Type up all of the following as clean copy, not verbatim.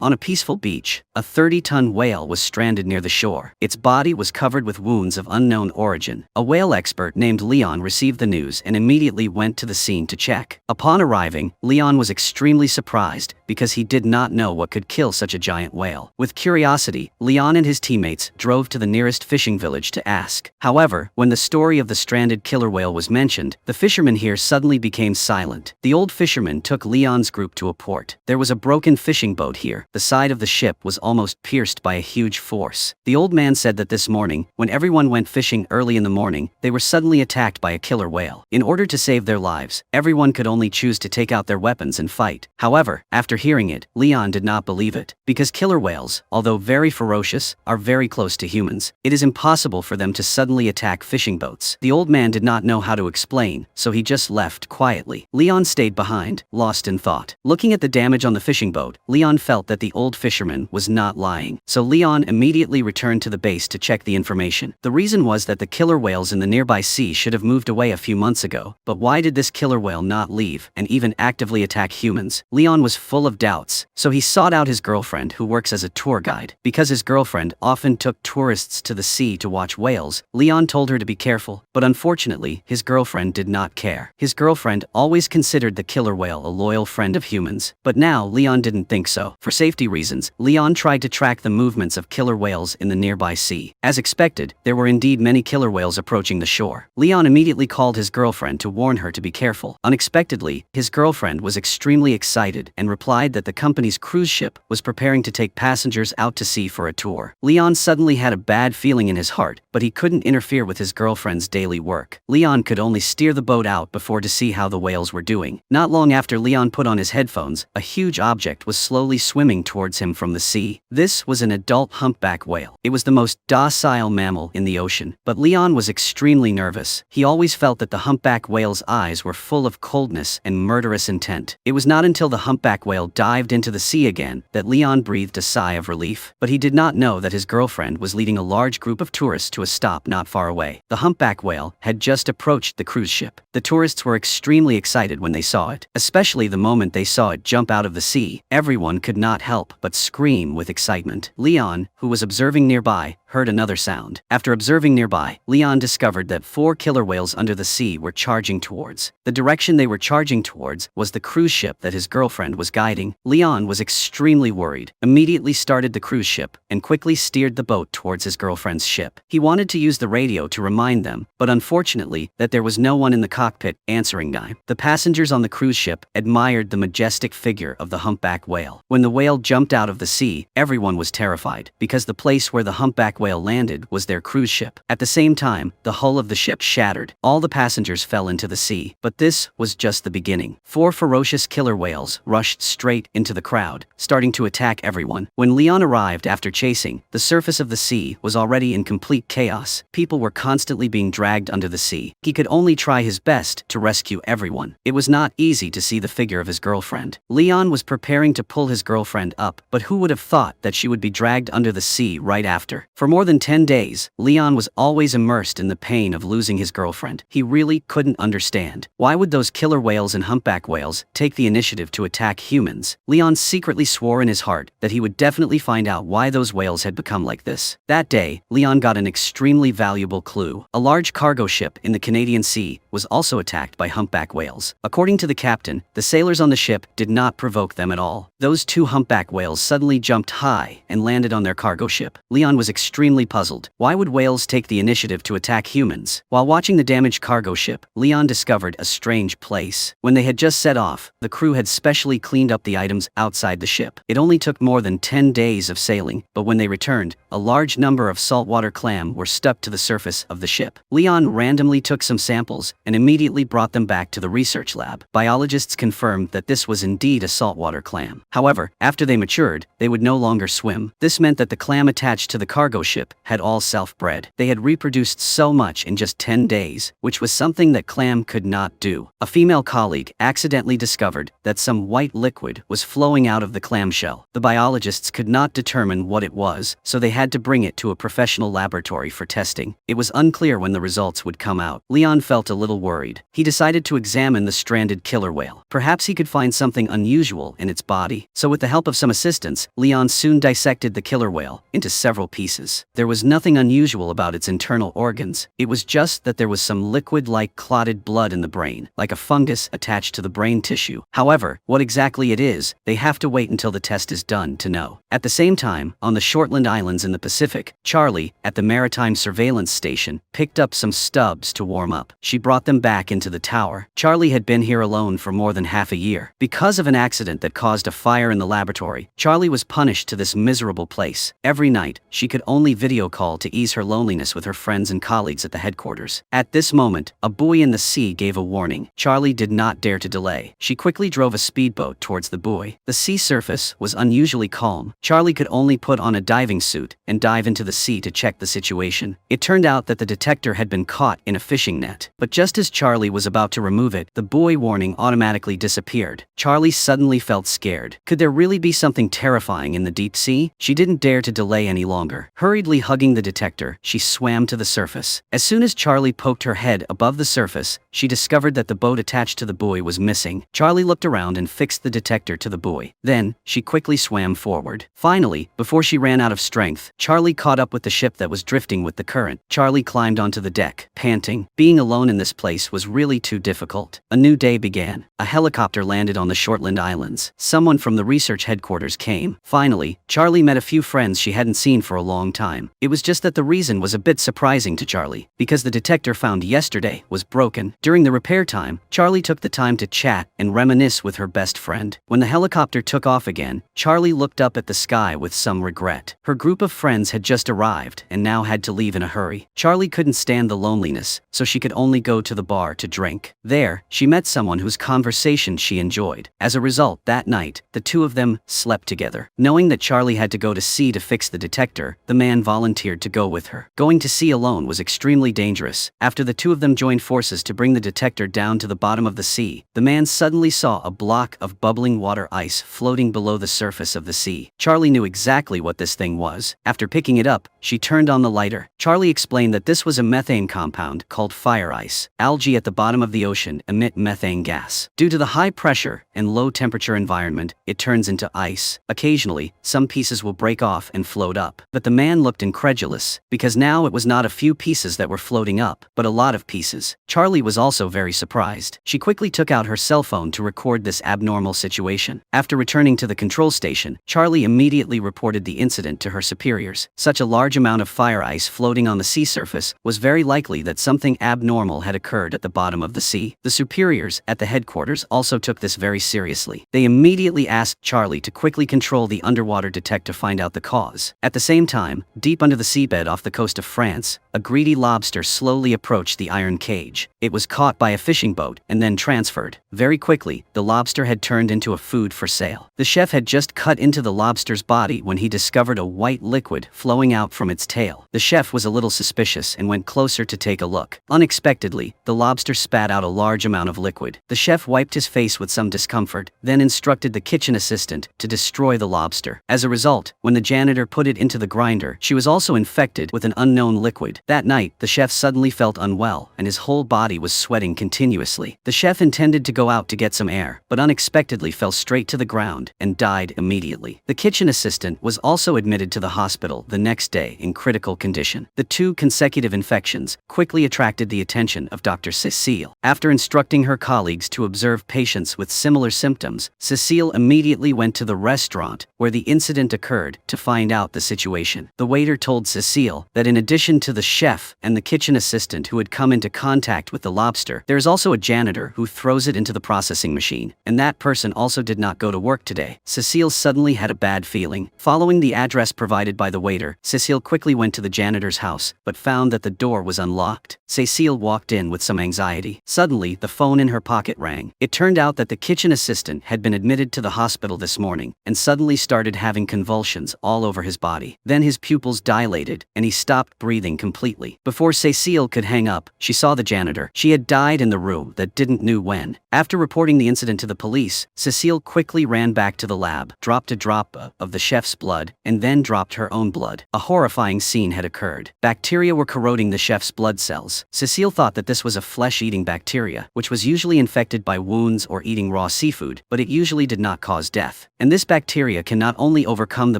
On a peaceful beach, a 30-ton whale was stranded near the shore. Its body was covered with wounds of unknown origin. A whale expert named Leon received the news and immediately went to the scene to check. Upon arriving, Leon was extremely surprised because he did not know what could kill such a giant whale. With curiosity, Leon and his teammates drove to the nearest fishing village to ask. However, when the story of the stranded killer whale was mentioned, the fishermen here suddenly became silent. The old fisherman took Leon's group to a port. There was a broken fishing boat here. The side of the ship was almost pierced by a huge force. The old man said that this morning, when everyone went fishing early in the morning, they were suddenly attacked by a killer whale. In order to save their lives, everyone could only choose to take out their weapons and fight. However, after hearing it, Leon did not believe it. Because killer whales, although very ferocious, are very close to humans. It is impossible for them to suddenly attack fishing boats. The old man did not know how to explain, so he just left quietly. Leon stayed behind, lost in thought. Looking at the damage on the fishing boat, Leon felt that the old fisherman was not lying. So Leon immediately returned to the base to check the information. The reason was that the killer whales in the nearby sea should have moved away a few months ago. But why did this killer whale not leave and even actively attack humans? Leon was full of doubts, so he sought out his girlfriend who works as a tour guide. Because his girlfriend often took tourists to the sea to watch whales, Leon told her to be careful, but unfortunately, his girlfriend did not care. His girlfriend always considered the killer whale a loyal friend of humans, but now Leon didn't think so. For safety reasons, Leon tried to track the movements of killer whales in the nearby sea. As expected, there were indeed many killer whales approaching the shore. Leon immediately called his girlfriend to warn her to be careful. Unexpectedly, his girlfriend was extremely excited and replied that the company's cruise ship was preparing to take passengers out to sea for a tour. Leon suddenly had a bad feeling in his heart, but he couldn't interfere with his girlfriend's daily work. Leon could only steer the boat out before to see how the whales were doing. Not long after Leon put on his headphones, a huge object was slowly swimming towards him from the sea. This was an adult humpback whale. It was the most docile mammal in the ocean, but Leon was extremely nervous. He always felt that the humpback whale's eyes were full of coldness and murderous intent. It was not until the humpback whale dived into the sea again that Leon breathed a sigh of relief. But he did not know that his girlfriend was leading a large group of tourists to a stop not far away. The humpback whale had just approached the cruise ship. The tourists were extremely excited when they saw it, especially the moment they saw it jump out of the sea. Everyone could not help but scream with excitement. Leon, who was observing nearby, heard another sound. After observing nearby, Leon discovered that 4 killer whales under the sea were charging towards. The direction they were charging towards was the cruise ship that his girlfriend was guiding. Leon was extremely worried, immediately started the cruise ship, and quickly steered the boat towards his girlfriend's ship. He wanted to use the radio to remind them, but unfortunately, that there was no one in the cockpit answering them. The passengers on the cruise ship admired the majestic figure of the humpback whale. When the whale jumped out of the sea, everyone was terrified, because the place where the humpback whale landed was their cruise ship. At the same time, the hull of the ship shattered. All the passengers fell into the sea. But this was just the beginning. 4 ferocious killer whales rushed straight into the crowd, starting to attack everyone. When Leon arrived after chasing, the surface of the sea was already in complete chaos. People were constantly being dragged under the sea. He could only try his best to rescue everyone. It was not easy to see the figure of his girlfriend. Leon was preparing to pull his girlfriend up, but who would have thought that she would be dragged under the sea right after? For more than 10 days, Leon was always immersed in the pain of losing his girlfriend. He really couldn't understand. Why would those killer whales and humpback whales take the initiative to attack humans? Leon secretly swore in his heart that he would definitely find out why those whales had become like this. That day, Leon got an extremely valuable clue. A large cargo ship in the Canadian Sea was also attacked by humpback whales. According to the captain, the sailors on the ship did not provoke them at all. Those 2 humpback whales suddenly jumped high and landed on their cargo ship. Leon was extremely puzzled. Why would whales take the initiative to attack humans? While watching the damaged cargo ship, Leon discovered a strange place. When they had just set off, the crew had specially cleaned up the items outside the ship. It only took more than 10 days of sailing, but when they returned, a large number of saltwater clam were stuck to the surface of the ship. Leon randomly took some samples and immediately brought them back to the research lab. Biologists confirmed that this was indeed a saltwater clam. However, after they matured, they would no longer swim. This meant that the clam attached to the cargo ship had all self-bred. They had reproduced so much in just 10 days, which was something that clam could not do. A female colleague accidentally discovered that some white liquid was flowing out of the clamshell. The biologists could not determine what it was, so they had to bring it to a professional laboratory for testing. It was unclear when the results would come out. Leon felt a little little worried. He decided to examine the stranded killer whale. Perhaps he could find something unusual in its body. So with the help of some assistance, Leon soon dissected the killer whale into several pieces. There was nothing unusual about its internal organs. It was just that there was some liquid-like clotted blood in the brain, like a fungus attached to the brain tissue. However, what exactly it is, they have to wait until the test is done to know. At the same time, on the Shortland Islands in the Pacific, Charlie, at the Maritime Surveillance Station, picked up some stubs to warm up. She brought them back into the tower. Charlie had been here alone for more than half a year. Because of an accident that caused a fire in the laboratory, Charlie was punished to this miserable place. Every night, she could only video call to ease her loneliness with her friends and colleagues at the headquarters. At this moment, a buoy in the sea gave a warning. Charlie did not dare to delay. She quickly drove a speedboat towards the buoy. The sea surface was unusually calm. Charlie could only put on a diving suit and dive into the sea to check the situation. It turned out that the detector had been caught in a fishing net. But just as Charlie was about to remove it, the buoy warning automatically disappeared. Charlie suddenly felt scared. Could there really be something terrifying in the deep sea? She didn't dare to delay any longer. Hurriedly hugging the detector, she swam to the surface. As soon as Charlie poked her head above the surface, she discovered that the boat attached to the buoy was missing. Charlie looked around and fixed the detector to the buoy. Then, she quickly swam forward. Finally, before she ran out of strength, Charlie caught up with the ship that was drifting with the current. Charlie climbed onto the deck, panting. Being alone in this place was really too difficult. A new day began. A helicopter landed on the Shortland Islands. Someone from the research headquarters came. Finally, Charlie met a few friends she hadn't seen for a long time. It was just that the reason was a bit surprising to Charlie, because the detector found yesterday was broken. During the repair time, Charlie took the time to chat and reminisce with her best friend. When the helicopter took off again, Charlie looked up at the sky with some regret. Her group of friends had just arrived and now had to leave in a hurry. Charlie couldn't stand the loneliness, so she could only go to the bar to drink. There, she met someone whose conversation she enjoyed. As a result, that night, the two of them slept together. Knowing that Charlie had to go to sea to fix the detector, the man volunteered to go with her. Going to sea alone was extremely dangerous. After the two of them joined forces to bring the detector down to the bottom of the sea, the man suddenly saw a block of bubbling water ice floating below the surface of the sea. Charlie knew exactly what this thing was. After picking it up, she turned on the lighter. Charlie explained that this was a methane compound called fire ice. Algae at the bottom of the ocean emit methane gas. Due to the high pressure and low temperature environment, it turns into ice. Occasionally, some pieces will break off and float up. But the man looked incredulous, because now it was not a few pieces that were floating up, but a lot of pieces. Charlie was also very surprised. She quickly took out her cell phone to record this abnormal situation. After returning to the control station, Charlie immediately reported the incident to her superiors. Such a large amount of fire ice floating on the sea surface was very likely that something abnormal had occurred at the bottom of the sea. The superiors at the headquarters also took this very seriously. They immediately asked Charlie to quickly control the underwater detector to find out the cause. At the same time, deep under the seabed off the coast of France, a greedy lobster slowly approached the iron cage. It was caught by a fishing boat and then transferred. Very quickly, the lobster had turned into a food for sale. The chef had just cut into the lobster's body when he discovered a white liquid flowing out from its tail. The chef was a little suspicious and went closer to take a look. Unexpectedly, the lobster spat out a large amount of liquid. The chef wiped his face with some discomfort, then instructed the kitchen assistant to destroy the lobster. As a result, when the janitor put it into the grinder, she was also infected with an unknown liquid. That night, the chef suddenly felt unwell and his whole body was sweating continuously. The chef intended to go out to get some air, but unexpectedly fell straight to the ground and died immediately. The kitchen assistant was also admitted to the hospital the next day in critical condition. The two consecutive infections quickly attracted the attention of Dr. Cecile. After instructing her colleagues to observe patients with similar symptoms, Cecile immediately went to the restaurant where the incident occurred to find out the situation. The waiter told Cecile that in addition to the chef and the kitchen assistant who had come into contact with the lobster, there is also a janitor who throws it into the processing machine, and that person also did not go to work today. Cecile suddenly had a bad feeling. Following the address provided by the waiter, Cecile quickly went to the janitor's house, but found that the door was unlocked. Cecile walked in with some anxiety. Suddenly, the phone in her pocket rang. It turned out that the kitchen assistant had been admitted to the hospital this morning, and suddenly started having convulsions all over his body. Then his pupils dilated, and he stopped breathing completely. Before Cecile could hang up, she saw the janitor. She had died in the room that didn't know when. After reporting the incident to the police, Cecile quickly ran back to the lab, dropped a drop of the chef's blood, and then dropped her own blood. A horrifying scene had occurred. Bacteria were corroding the chef's blood cells. Cecile thought that this virus was a flesh-eating bacteria, which was usually infected by wounds or eating raw seafood, but it usually did not cause death. And this bacteria can not only overcome the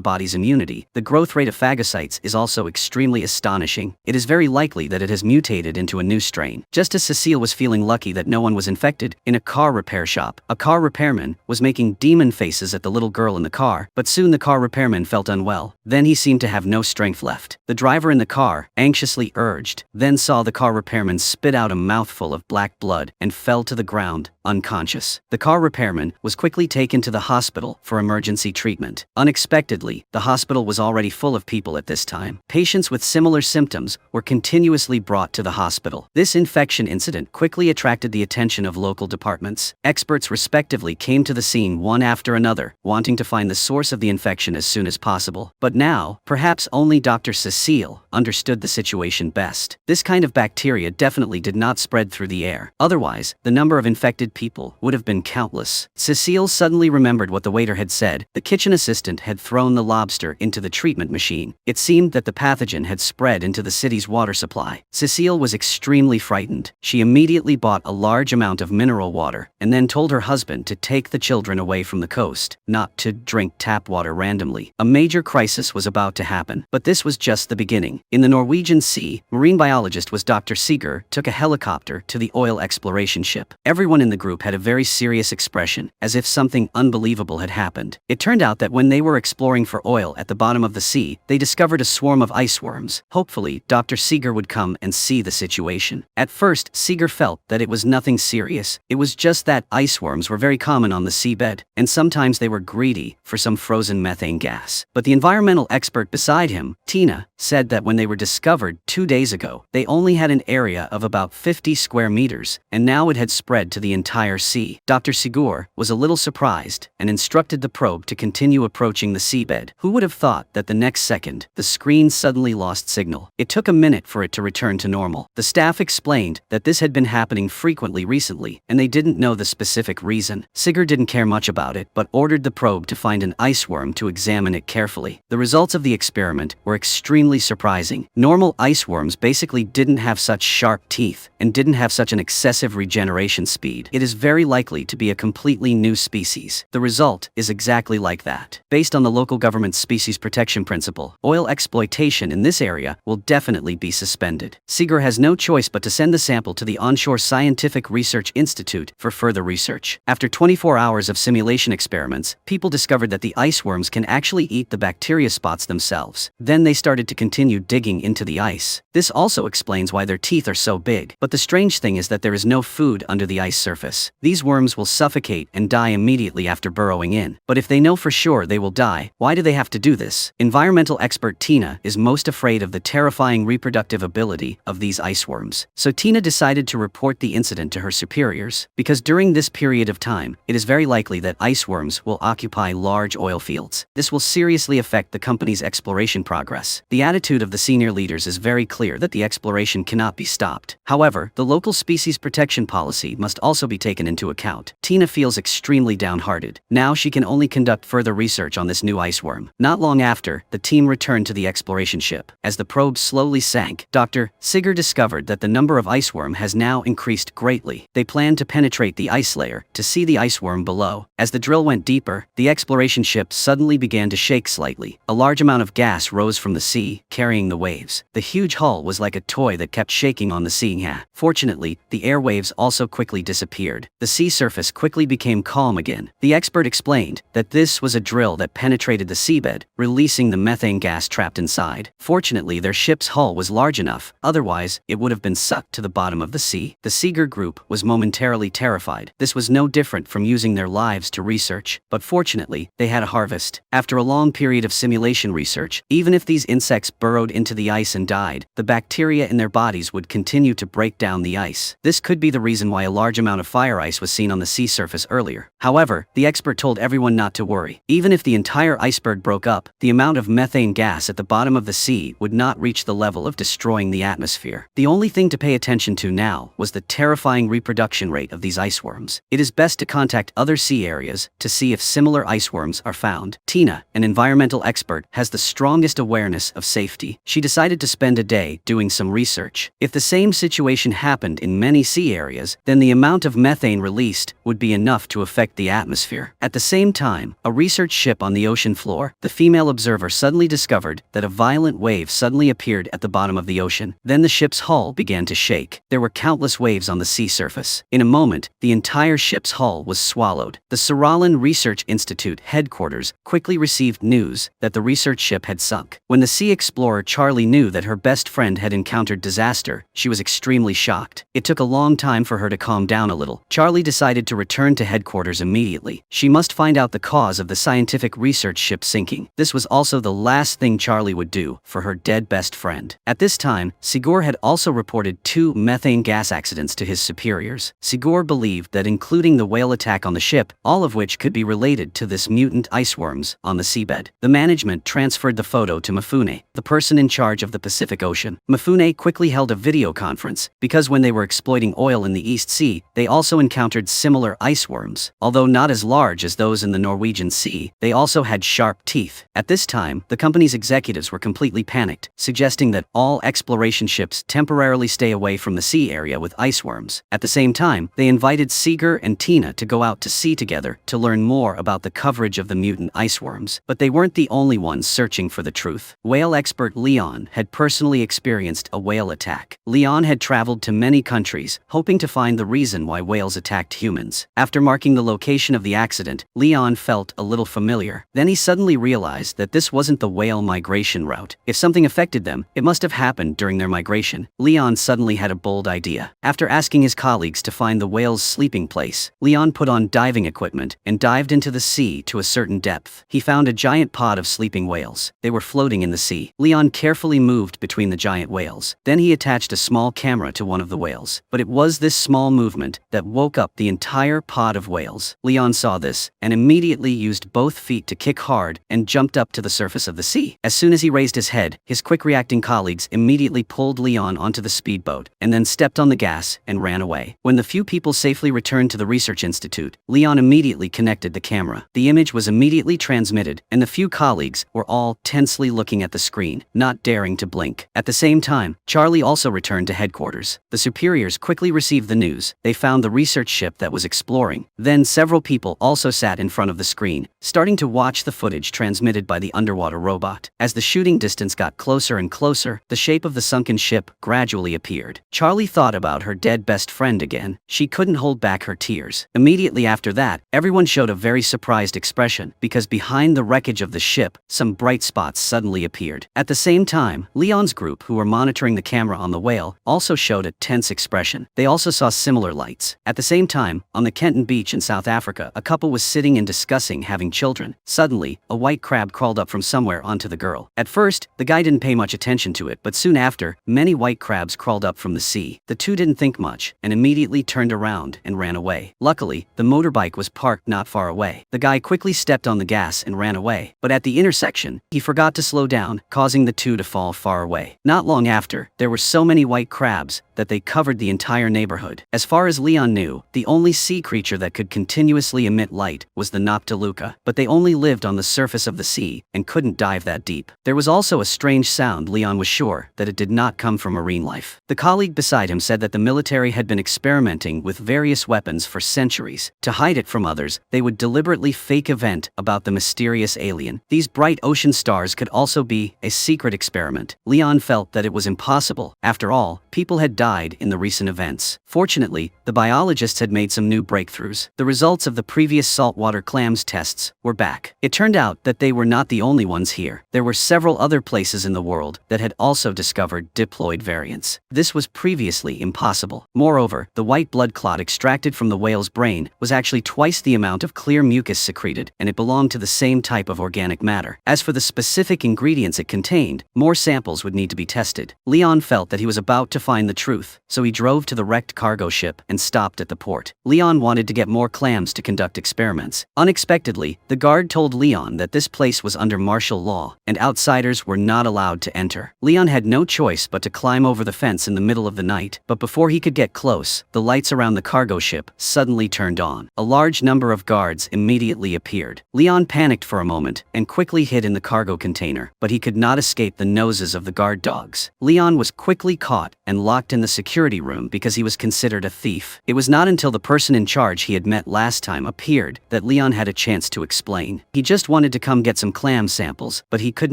body's immunity, the growth rate of phagocytes is also extremely astonishing. It is very likely that it has mutated into a new strain. Just as Cecile was feeling lucky that no one was infected, in a car repair shop, a car repairman was making demon faces at the little girl in the car, but soon the car repairman felt unwell. Then he seemed to have no strength left. The driver in the car, anxiously urged, then saw the car repairman spit out a mouthful of black blood and fell to the ground, unconscious. The car repairman was quickly taken to the hospital for emergency treatment. Unexpectedly, the hospital was already full of people at this time. Patients with similar symptoms were continuously brought to the hospital. This infection incident quickly attracted the attention of local departments. Experts respectively came to the scene one after another, wanting to find the source of the infection as soon as possible. But now, perhaps only Dr. Cecile understood the situation best. This kind of bacteria definitely did not spread through the air. Otherwise, the number of infected people would have been countless. Cecile suddenly remembered what the waiter had said. The kitchen assistant had thrown the lobster into the treatment machine. It seemed that the pathogen had spread into the city's water supply. Cecile was extremely frightened. She immediately bought a large amount of mineral water and then told her husband to take the children away from the coast, not to drink tap water randomly. A major crisis was about to happen, but this was just the beginning. In the Norwegian Sea, marine biologist was Dr. Seeger took a helicopter to the oil exploration ship. Everyone in the group had a very serious expression, as if something unbelievable had happened. It turned out that when they were exploring for oil at the bottom of the sea, they discovered a swarm of ice worms. Hopefully, Dr. Seeger would come and see the situation. At first, Seeger felt that it was nothing serious. It was just that ice worms were very common on the seabed, and sometimes they were greedy for some frozen methane gas. But the environmental expert beside him, Tina, said that when they were discovered 2 days ago, they only had an area of about 50 square meters, and now it had spread to the entire sea. Dr. Seeger was a little surprised and instructed the probe to continue approaching the seabed. Who would have thought that the next second, the screen suddenly lost signal? It took a minute for it to return to normal. The staff explained that this had been happening frequently recently, and they didn't know the specific reason. Seeger didn't care much about it, but ordered the probe to find an ice worm to examine it carefully. The results of the experiment were extremely surprising. Normal ice worms basically didn't have such sharp teeth and didn't have such an excessive regeneration speed. It is very likely to be a completely new species. The result is exactly like that. Based on the local government's species protection principle, oil exploitation in this area will definitely be suspended. Seeger has no choice but to send the sample to the onshore Scientific Research Institute for further research. After 24 hours of simulation experiments, people discovered that the ice worms can actually eat the bacteria spots themselves. Then they started to continue digging into the ice. This also explains why their teeth are so big. But the strange thing is that there is no food under the ice surface. These worms will suffocate and die immediately after burrowing in. But if they know for sure they will die, why do they have to do this? Environmental expert Tina is most afraid of the terrifying reproductive ability of these ice worms. So Tina decided to report the incident to her superiors, because during this period of time, it is very likely that ice worms will occupy large oil fields. This will seriously affect the company's exploration progress. The attitude of the senior leaders is very clear that the exploration cannot be stopped. However, the local species protection policy must also be taken into account. Tina feels extremely downhearted. Now she can only conduct further research on this new ice worm. Not long after, the team returned to the exploration ship. As the probe slowly sank, Dr. Seeger discovered that the number of ice worm has now increased greatly. They planned to penetrate the ice layer to see the ice worm below. As the drill went deeper, the exploration ship suddenly began to shake slightly. A large amount of gas rose from the sea, carrying the waves. The huge hull was like a toy that kept shaking on the sea. Fortunately, the airwaves also quickly disappeared. The sea surface quickly became calm again. The expert explained that this was a drill that penetrated the seabed, releasing the methane gas trapped inside. Fortunately, their ship's hull was large enough, otherwise it would have been sucked to the bottom of the sea. The Seeger group was momentarily terrified. This was no different from using their lives to research, but fortunately, they had a harvest. After a long period of simulation research, even if these insects burrowed into the ice and died, the bacteria in their bodies would continue to break down the ice. This could be the reason why a large amount of fire ice was seen on the sea surface earlier. However, the expert told everyone not to worry. Even if the entire iceberg broke up, the amount of methane gas at the bottom of the sea would not reach the level of destroying the atmosphere. The only thing to pay attention to now was the terrifying reproduction rate of these ice worms. It is best to contact other sea areas to see if similar ice worms are found. Tina, an environmental expert, has the strongest awareness of safety. She decided to spend a day doing some research. If the same situation situation happened in many sea areas, then the amount of methane released would be enough to affect the atmosphere. At the same time, a research ship on the ocean floor, the female observer suddenly discovered that a violent wave suddenly appeared at the bottom of the ocean. Then the ship's hull began to shake. There were countless waves on the sea surface. In a moment, the entire ship's hull was swallowed. The Saralan Research Institute headquarters quickly received news that the research ship had sunk. When the sea explorer Charlie knew that her best friend had encountered disaster, she was extremely shocked. It took a long time for her to calm down a little. Charlie decided to return to headquarters immediately. She must find out the cause of the scientific research ship sinking. This was also the last thing Charlie would do for her dead best friend. At this time, Sigur had also reported 2 methane gas accidents to his superiors. Sigur believed that including the whale attack on the ship, all of which could be related to this mutant iceworms on the seabed. The management transferred the photo to Mifune, the person in charge of the Pacific Ocean. Mifune quickly held a video conference, because when they were exploiting oil in the East Sea, they also encountered similar iceworms. Although not as large as those in the Norwegian Sea, they also had sharp teeth. At this time, the company's executives were completely panicked, suggesting that all exploration ships temporarily stay away from the sea area with iceworms. At the same time, they invited Sigur and Tina to go out to sea together to learn more about the coverage of the mutant iceworms. But they weren't the only ones searching for the truth. Whale expert Leon had personally experienced a whale attack. Leon had traveled to many countries, hoping to find the reason why whales attacked humans. After marking the location of the accident, Leon felt a little familiar. Then he suddenly realized that this wasn't the whale migration route. If something affected them, it must have happened during their migration. Leon suddenly had a bold idea. After asking his colleagues to find the whale's sleeping place, Leon put on diving equipment and dived into the sea to a certain depth. He found a giant pod of sleeping whales. They were floating in the sea. Leon carefully moved between the giant whales. Then he attached a small camera to one of the whales. But it was this small movement that woke up the entire pod of whales. Leon saw this and immediately used both feet to kick hard and jumped up to the surface of the sea. As soon as he raised his head, his quick-reacting colleagues immediately pulled Leon onto the speedboat and then stepped on the gas and ran away. When the few people safely returned to the research institute, Leon immediately connected the camera. The image was immediately transmitted, and the few colleagues were all tensely looking at the screen, not daring to blink. At the same time, Charlie also returned to headquarters. The superiors quickly received the news. They found the research ship that was exploring. Then several people also sat in front of the screen, starting to watch the footage transmitted by the underwater robot. As the shooting distance got closer and closer, the shape of the sunken ship gradually appeared. Charlie thought about her dead best friend again. She couldn't hold back her tears. Immediately after that, everyone showed a very surprised expression, because behind the wreckage of the ship, some bright spots suddenly appeared. At the same time, Leon's group, who were monitoring the camera on the whale, also showed a tense expression. They also saw similar lights. At the same time, on the Kenton Beach in South Africa, a couple was sitting and discussing having children. Suddenly, a white crab crawled up from somewhere onto the girl. At first, the guy didn't pay much attention to it, but soon after, many white crabs crawled up from the sea. The two didn't think much, and immediately turned around and ran away. Luckily, the motorbike was parked not far away. The guy quickly stepped on the gas and ran away, but at the intersection, he forgot to slow down, causing the two to fall far away. Not long after, there were so many white crabs that they covered the entire neighborhood. As far as Leon knew, the only sea creature that could continuously emit light was the Noctiluca, but they only lived on the surface of the sea and couldn't dive that deep. There was also a strange sound. Leon was sure that it did not come from marine life. The colleague beside him said that the military had been experimenting with various weapons for centuries. To hide it from others, they would deliberately fake event about the mysterious alien. These bright ocean stars could also be a secret experiment. Leon felt that it was impossible. After all, people had died in the recent events. Fortunately, the biologists had made some new breakthroughs. The results of the previous saltwater clams tests were back. It turned out that they were not the only ones here. There were several other places in the world that had also discovered diploid variants. This was previously impossible. Moreover, the white blood clot extracted from the whale's brain was actually twice the amount of clear mucus secreted, and it belonged to the same type of organic matter. As for the specific ingredients it contained, more samples would need to be tested. Leon felt that he was about to find the truth, so he drove to the wrecked cargo ship and stopped at the port. Leon wanted to get more clams to conduct experiments. Unexpectedly, the guard told Leon that this place was under martial law, and outsiders were not allowed to enter. Leon had no choice but to climb over the fence in the middle of the night, but before he could get close, the lights around the cargo ship suddenly turned on. A large number of guards immediately appeared. Leon panicked for a moment and quickly hid in the cargo container, but he could not escape the noses of the guard dogs. Leon was quickly caught and locked locked in the security room because he was considered a thief. It was not until the person in charge he had met last time appeared that Leon had a chance to explain. He just wanted to come get some clam samples, but he could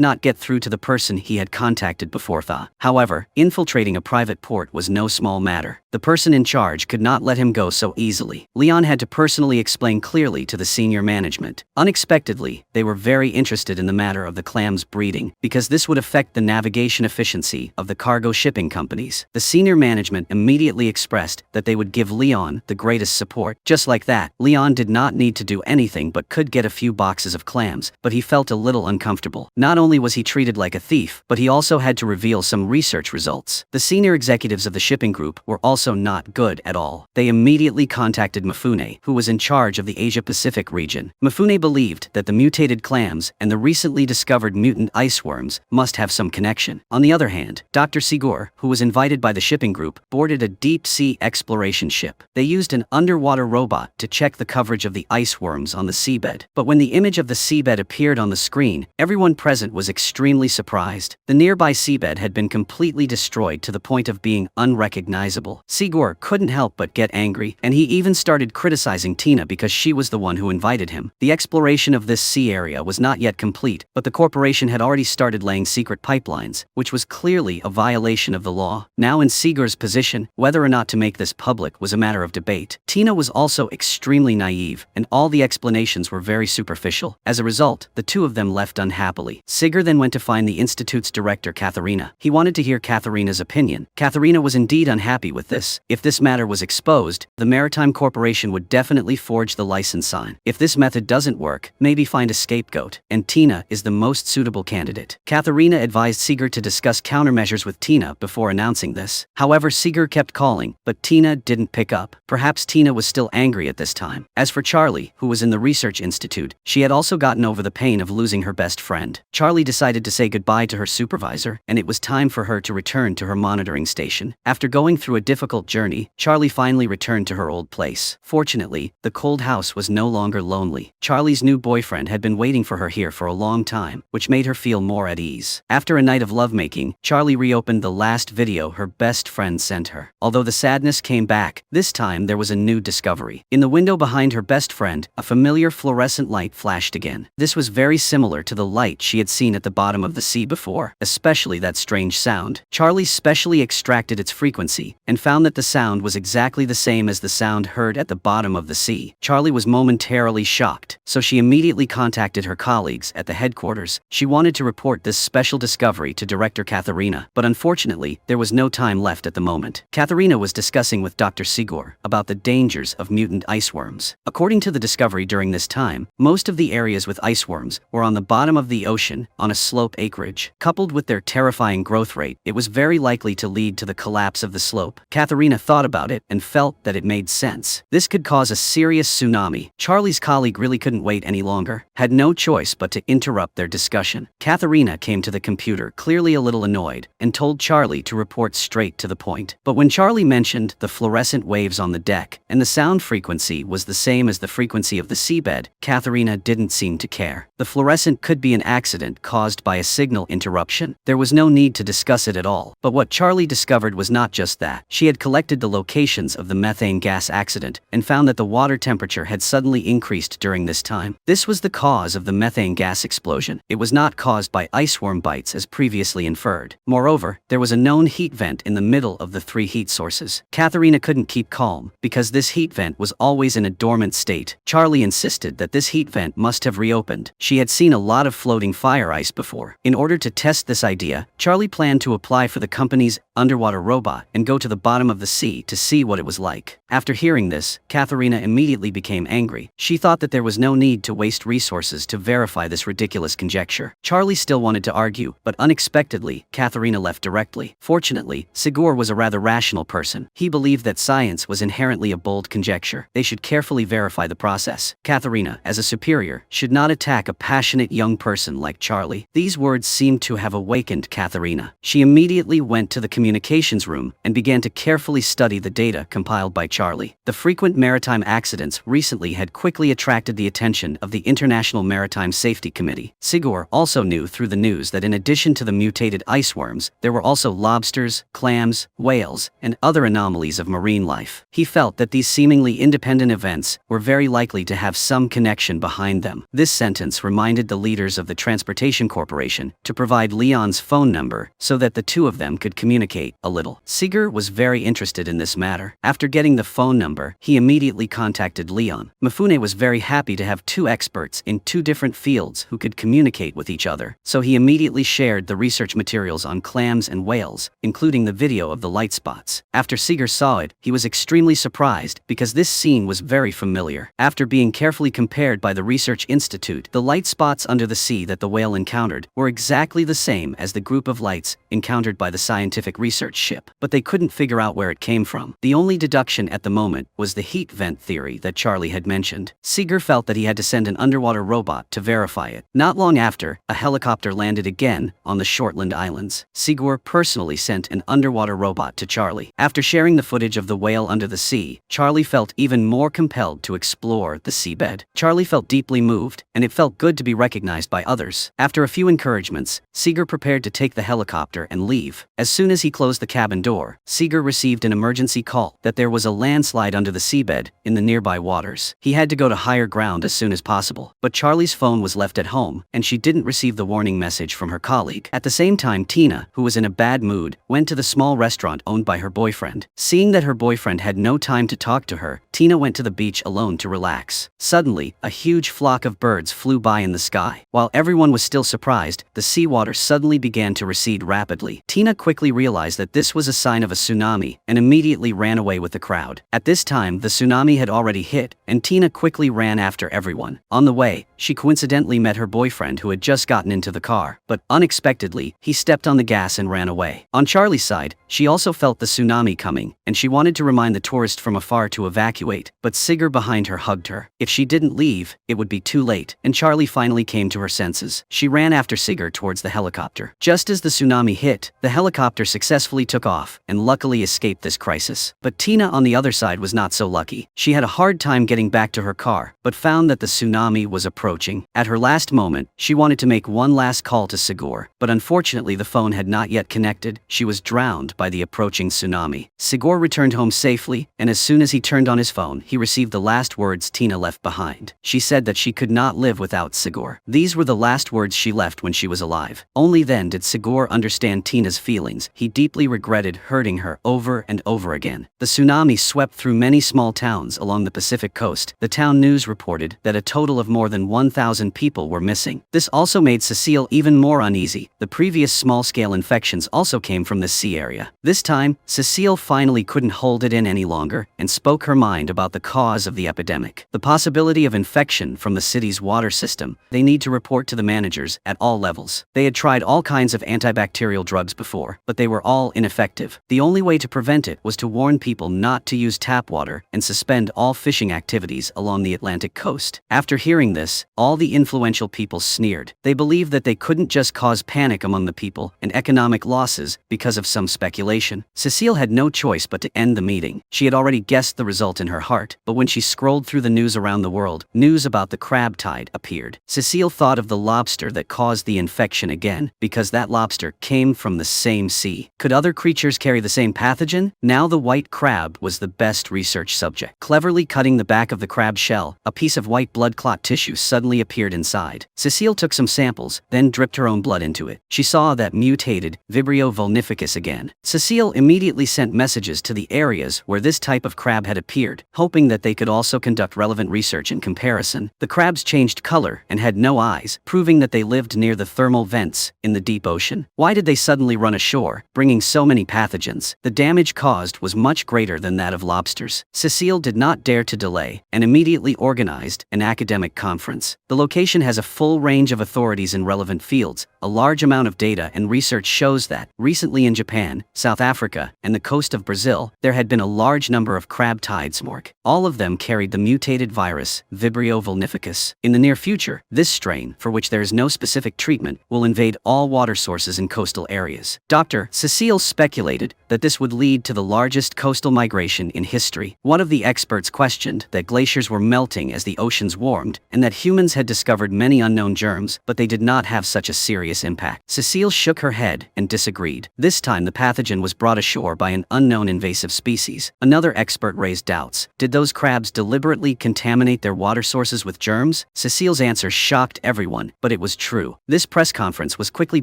not get through to the person he had contacted before. However, infiltrating a private port was no small matter. The person in charge could not let him go so easily. Leon had to personally explain clearly to the senior management. Unexpectedly, they were very interested in the matter of the clams breeding, because this would affect the navigation efficiency of the cargo shipping companies. The senior management immediately expressed that they would give Leon the greatest support. Just like that, Leon did not need to do anything but could get a few boxes of clams, but he felt a little uncomfortable. Not only was he treated like a thief, but he also had to reveal some research results. The senior executives of the shipping group were also not good at all. They immediately contacted Mifune, who was in charge of the Asia-Pacific region. Mifune believed that the mutated clams and the recently discovered mutant ice worms must have some connection. On the other hand, Dr. Sigur, who was invited by the shipping group, boarded a deep-sea exploration ship. They used an underwater robot to check the coverage of the ice worms on the seabed. But when the image of the seabed appeared on the screen, everyone present was extremely surprised. The nearby seabed had been completely destroyed to the point of being unrecognizable. Sigur couldn't help but get angry, and he even started criticizing Tina because she was the one who invited him. The exploration of this sea area was not yet complete, but the corporation had already started laying secret pipelines, which was clearly a violation of the law. Now in Sigur's position, whether or not to make this public was a matter of debate. Tina was also extremely naive, and all the explanations were very superficial. As a result, the two of them left unhappily. Sigur then went to find the institute's director, Katharina. He wanted to hear Katharina's opinion. Katharina was indeed unhappy with this. If this matter was exposed, the Maritime Corporation would definitely forge the license sign. If this method doesn't work, maybe find a scapegoat, and Tina is the most suitable candidate. Katharina advised Sigur to discuss countermeasures with Tina before announcing this. However, Sigur kept calling, but Tina didn't pick up. Perhaps Tina was still angry at this time. As for Charlie, who was in the research institute, she had also gotten over the pain of losing her best friend. Charlie decided to say goodbye to her supervisor, and it was time for her to return to her monitoring station. After going through a difficult journey, Charlie finally returned to her old place. Fortunately, the cold house was no longer lonely. Charlie's new boyfriend had been waiting for her here for a long time, which made her feel more at ease. After a night of lovemaking, Charlie reopened the last video her best friend sent her. Although the sadness came back, this time there was a new discovery. In the window behind her best friend, a familiar fluorescent light flashed again. This was very similar to the light she had seen at the bottom of the sea before, especially that strange sound. Charlie specially extracted its frequency and found that the sound was exactly the same as the sound heard at the bottom of the sea. Charlie was momentarily shocked, so she immediately contacted her colleagues at the headquarters. She wanted to report this special discovery to Director Katharina, but unfortunately, there was no time left at the moment. Katharina was discussing with Dr. Sigur about the dangers of mutant ice worms. According to the discovery during this time, most of the areas with ice worms were on the bottom of the ocean, on a slope acreage. Coupled with their terrifying growth rate, it was very likely to lead to the collapse of the slope. Katharina thought about it and felt that it made sense. This could cause a serious tsunami. Charlie's colleague really couldn't wait any longer, had no choice but to interrupt their discussion. Katharina came to the computer clearly a little annoyed and told Charlie to report straight to the point. But when Charlie mentioned the fluorescent waves on the deck and the sound frequency was the same as the frequency of the seabed, Katharina didn't seem to care. The fluorescent could be an accident caused by a signal interruption. There was no need to discuss it at all. But what Charlie discovered was not just that. She had collected the locations of the methane gas accident and found that the water temperature had suddenly increased during this time. This was the cause of the methane gas explosion. It was not caused by iceworm bites as previously inferred. Moreover, there was a known heat vent in the middle of the three heat sources. Katharina couldn't keep calm because this heat vent was always in a dormant state. Charlie insisted that this heat vent must have reopened. She had seen a lot of floating fire ice before. In order to test this idea, Charlie planned to apply for the company's underwater robot and go to the bottom of the sea to see what it was like. After hearing this, Katharina immediately became angry. She thought that there was no need to waste resources to verify this ridiculous conjecture. Charlie still wanted to argue, but unexpectedly, Katharina left directly. Fortunately, Sigur was a rather rational person. He believed that science was inherently a bold conjecture. They should carefully verify the process. Katharina, as a superior, should not attack a passionate young person like Charlie. These words seemed to have awakened Katharina. She immediately went to the communications room and began to carefully study the data compiled by Charlie. The frequent maritime accidents recently had quickly attracted the attention of the International Maritime Safety Committee. Sigur also knew through the news that in addition to the mutated ice worms, there were also lobsters, clams, clams, whales, and other anomalies of marine life. He felt that these seemingly independent events were very likely to have some connection behind them. This sentence reminded the leaders of the Transportation Corporation to provide Leon's phone number so that the two of them could communicate a little. Seeger was very interested in this matter. After getting the phone number, he immediately contacted Leon. Mifune was very happy to have two experts in two different fields who could communicate with each other, so he immediately shared the research materials on clams and whales, including the video of the light spots. After Seeger saw it, he was extremely surprised because this scene was very familiar. After being carefully compared by the Research Institute, the light spots under the sea that the whale encountered were exactly the same as the group of lights encountered by the scientific research ship, but they couldn't figure out where it came from. The only deduction at the moment was the heat vent theory that Charlie had mentioned. Seeger felt that he had to send an underwater robot to verify it. Not long after, a helicopter landed again on the Shortland Islands. Seeger personally sent an underwater robot to Charlie. After sharing the footage of the whale under the sea, Charlie felt even more compelled to explore the seabed. Charlie felt deeply moved, and it felt good to be recognized by others. After a few encouragements, Seeger prepared to take the helicopter and leave. As soon as he closed the cabin door, Seeger received an emergency call that there was a landslide under the seabed in the nearby waters. He had to go to higher ground as soon as possible, but Charlie's phone was left at home, and she didn't receive the warning message from her colleague. At the same time, Tina, who was in a bad mood, went to the small restaurant owned by her boyfriend. Seeing that her boyfriend had no time to talk to her, Tina went to the beach alone to relax. Suddenly, a huge flock of birds flew by in the sky. While everyone was still surprised, the seawater suddenly began to recede rapidly. Tina quickly realized that this was a sign of a tsunami and immediately ran away with the crowd. At this time, the tsunami had already hit, and Tina quickly ran after everyone. On the way, she coincidentally met her boyfriend who had just gotten into the car, but unexpectedly, he stepped on the gas and ran away. On Charlie's side, she also felt the tsunami coming, and she wanted to remind the tourist from afar to evacuate, but Seeger behind her hugged her. If she didn't leave, it would be too late, and Charlie finally came to her senses. She ran after Seeger towards the helicopter. Just as the tsunami hit, the helicopter successfully took off, and luckily escaped this crisis. But Tina on the other side was not so lucky. She had a hard time getting back to her car, but found that the tsunami was approaching. At her last moment, she wanted to make one last call to Seeger, but unfortunately the phone had not yet connected. She was drowned by the approaching tsunami. Seeger returned home safely, and as soon as he turned on his phone, he received the last words Tina left behind. She said that she could not live without Seeger. These were the last words she left when she was alive. Only then did Seeger understand Tina's feelings. He deeply regretted hurting her over and over again. The tsunami swept through many small towns along the Pacific coast. The town news reported that a total of more than 1,000 people were missing. This also made Cecile even more uneasy. The previous small-scale infections also came from this sea area. This time, Cecile finally couldn't hold it in any longer and spoke her mind about the cause of the epidemic. The possibility of infection from the city's water system. They need to report to the managers at all levels. They had tried all kinds of antibacterial drugs before, but they were all ineffective. The only way to prevent it was to warn people not to use tap water and suspend all fishing activities along the Atlantic coast. After hearing this, all the influential people sneered. They believed that they couldn't just cause panic among the people and economic losses because of some speculation. Cecile had no choice but to end the meeting. She had already guessed the result in her heart, but when she scrolled through the news around the world, news about the crab tide appeared. Cecile thought of the lobster that caused the infection again, because that lobster came from the same sea. Could other creatures carry the same pathogen? Now the white crab was the best research subject. Cleverly cutting the back of the crab shell, a piece of white blood clot tissue suddenly appeared inside. Cecile took some samples, then dripped her own blood into it. She saw that mutated Vibrio vulnificus again. Cecile immediately sent messages to the areas where this type of crab had appeared, hoping that they could also conduct relevant research in comparison. The crabs changed color and had no eyes, proving that they lived near the thermal vents in the deep ocean. Why did they suddenly run ashore, bringing so many pathogens? The damage caused was much greater than that of lobsters. Cecile did not dare to delay, and immediately organized an academic conference. The location has a full range of authorities in relevant fields. A large amount of data and research shows that, recently in Japan, South Africa, and the coast of Brazil, there had been a large number of crab tides. All of them carried the mutated virus, Vibrio vulnificus. In the near future, this strain, for which there is no specific treatment, will invade all water sources in coastal areas. Dr. Cecile speculated that this would lead to the largest coastal migration in history. One of the experts questioned that glaciers were melting as the oceans warmed, and that humans had discovered many unknown germs, but they did not have such a serious impact. Cecile shook her head and disagreed. This time the pathogen was brought ashore by an unknown invasive species. Another expert raised doubts. Did those crabs deliberately contaminate their water sources with germs? Cecile's answer shocked everyone, but it was true. This press conference was quickly